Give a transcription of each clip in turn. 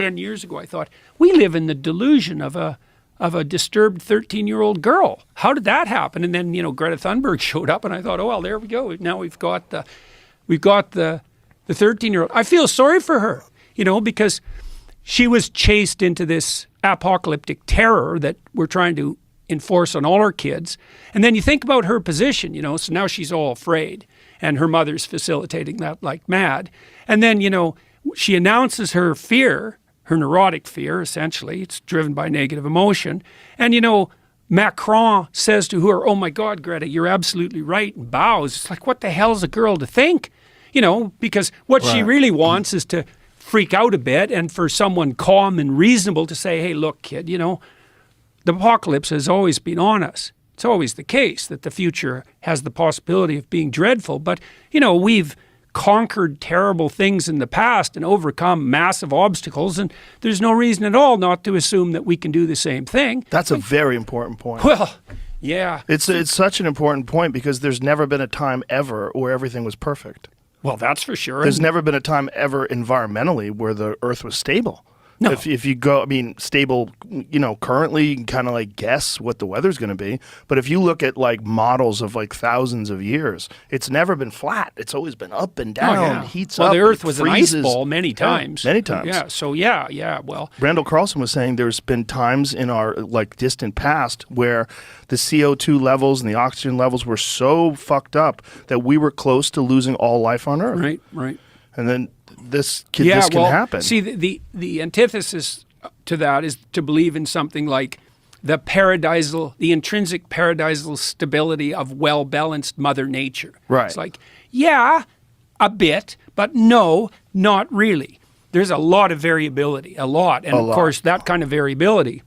10 years ago, I thought, we live in the delusion of a disturbed 13-year-old girl. How did that happen? And then, Greta Thunberg showed up, and I thought, oh, well, there we go. Now we've got the 13-year-old. I feel sorry for her, because she was chased into this apocalyptic terror that we're trying to enforce on all our kids. And then you think about her position, so now she's all afraid, and her mother's facilitating that like mad. And then, she announces her fear, her neurotic fear, essentially. It's driven by negative emotion. And, Macron says to her, oh my God, Greta, you're absolutely right, and bows. It's like, what the hell's a girl to think? Because what she really wants is to freak out a bit, and for someone calm and reasonable to say, hey, look, kid, the apocalypse has always been on us. It's always the case that the future has the possibility of being dreadful. But, we've conquered terrible things in the past and overcome massive obstacles, and there's no reason at all not to assume that we can do the same thing. That's a very important point. Well, yeah. It's such an important point because there's never been a time ever where everything was perfect. Well, that's for sure. There's never been a time ever environmentally where the earth was stable. No. If you go, stable, currently you can kind of like guess what the weather's going to be. But if you look at like models of like thousands of years, it's never been flat. It's always been up and down, heats up. Well, the earth was freezes. an ice ball many times. Yeah, many times. Yeah, so yeah, well. Randall Carlson was saying there's been times in our like distant past where the CO2 levels and the oxygen levels were so fucked up that we were close to losing all life on Earth. Right. And then this can happen. See, the antithesis to that is to believe in something like the intrinsic paradisal stability of well-balanced Mother Nature. Right. It's like, yeah, a bit, but no, not really. There's a lot of variability, And of course, that kind of variability,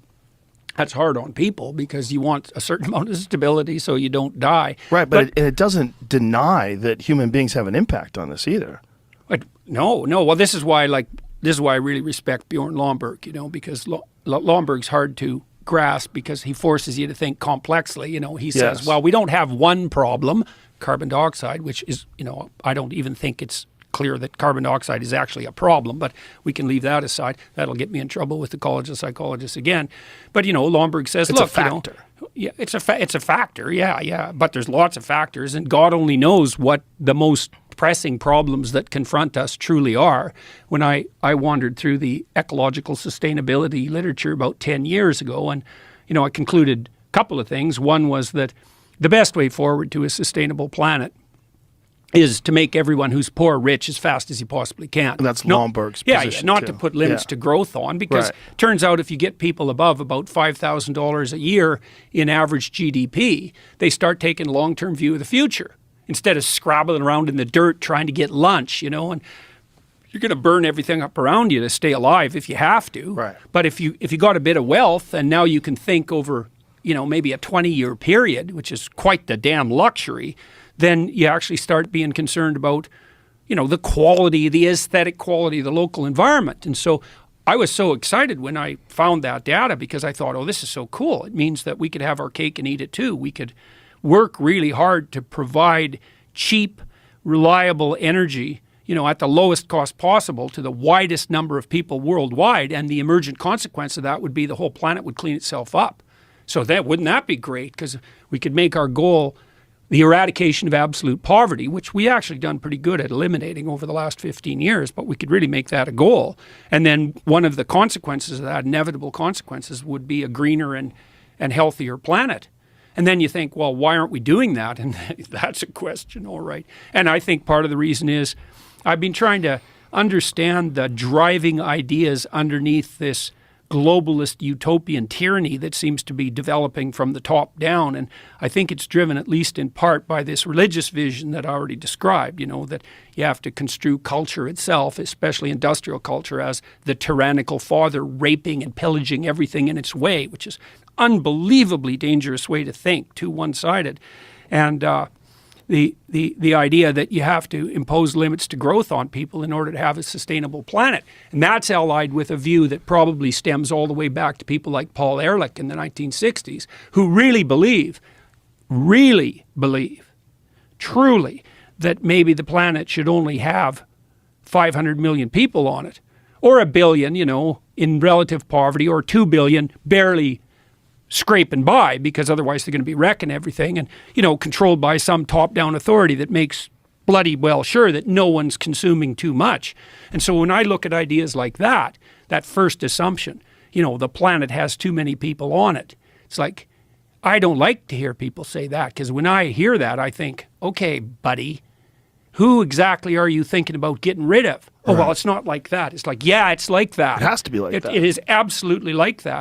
that's hard on people because you want a certain amount of stability so you don't die. Right, but it doesn't deny that human beings have an impact on this either. No. Well, this is why I really respect Bjorn Lomborg, because Lomborg's hard to grasp because he forces you to think complexly. He says, well, we don't have one problem, carbon dioxide, which is, I don't even think it's clear that carbon dioxide is actually a problem, but we can leave that aside. That'll get me in trouble with the College of Psychologists again. But, Lomborg says, it's look, a factor. Yeah, it's a factor. Yeah. But there's lots of factors, and God only knows what the most pressing problems that confront us truly are. When I wandered through the ecological sustainability literature about 10 years ago, and, I concluded a couple of things. One was that the best way forward to a sustainable planet is to make everyone who's poor rich as fast as you possibly can. And that's Lomborg's position, not too. to put limits to growth on, because it turns out if you get people above about $5,000 a year in average GDP, they start taking a long-term view of the future instead of scrabbling around in the dirt trying to get lunch, and you're going to burn everything up around you to stay alive if you have to. Right. But if you got a bit of wealth and now you can think over, maybe a 20-year period, which is quite the damn luxury, then you actually start being concerned about, the quality, the aesthetic quality of the local environment. And so I was so excited when I found that data because I thought, oh, this is so cool. It means that we could have our cake and eat it too. We could work really hard to provide cheap, reliable energy, at the lowest cost possible to the widest number of people worldwide. And the emergent consequence of that would be the whole planet would clean itself up. So wouldn't that be great? Because we could make our goal the eradication of absolute poverty, which we actually done pretty good at eliminating over the last 15 years, but we could really make that a goal. And then one of the consequences of that, inevitable consequences, would be a greener and healthier planet. And then you think, well, why aren't we doing that? And that's a question, all right. And I think part of the reason is I've been trying to understand the driving ideas underneath this globalist utopian tyranny that seems to be developing from the top down. And I think it's driven at least in part by this religious vision that I already described, that you have to construe culture itself, especially industrial culture, as the tyrannical father raping and pillaging everything in its way, which is an unbelievably dangerous way to think, too one-sided. And the idea that you have to impose limits to growth on people in order to have a sustainable planet. And that's allied with a view that probably stems all the way back to people like Paul Ehrlich in the 1960s, who really believe, truly, that maybe the planet should only have 500 million people on it, or a billion, in relative poverty, or 2 billion barely scraping by, because otherwise they're going to be wrecking everything, and, you know, controlled by some top-down authority that makes bloody well sure that no one's consuming too much. And so when I look at ideas like that, that first assumption, you know, the planet has too many people on it, it's like, I don't like to hear people say that, because when I hear that, I think, okay, buddy, who exactly are you thinking about getting rid of? Oh, well, it's not like that. It's like, yeah, it's like that. It has to be like that. It is absolutely like that.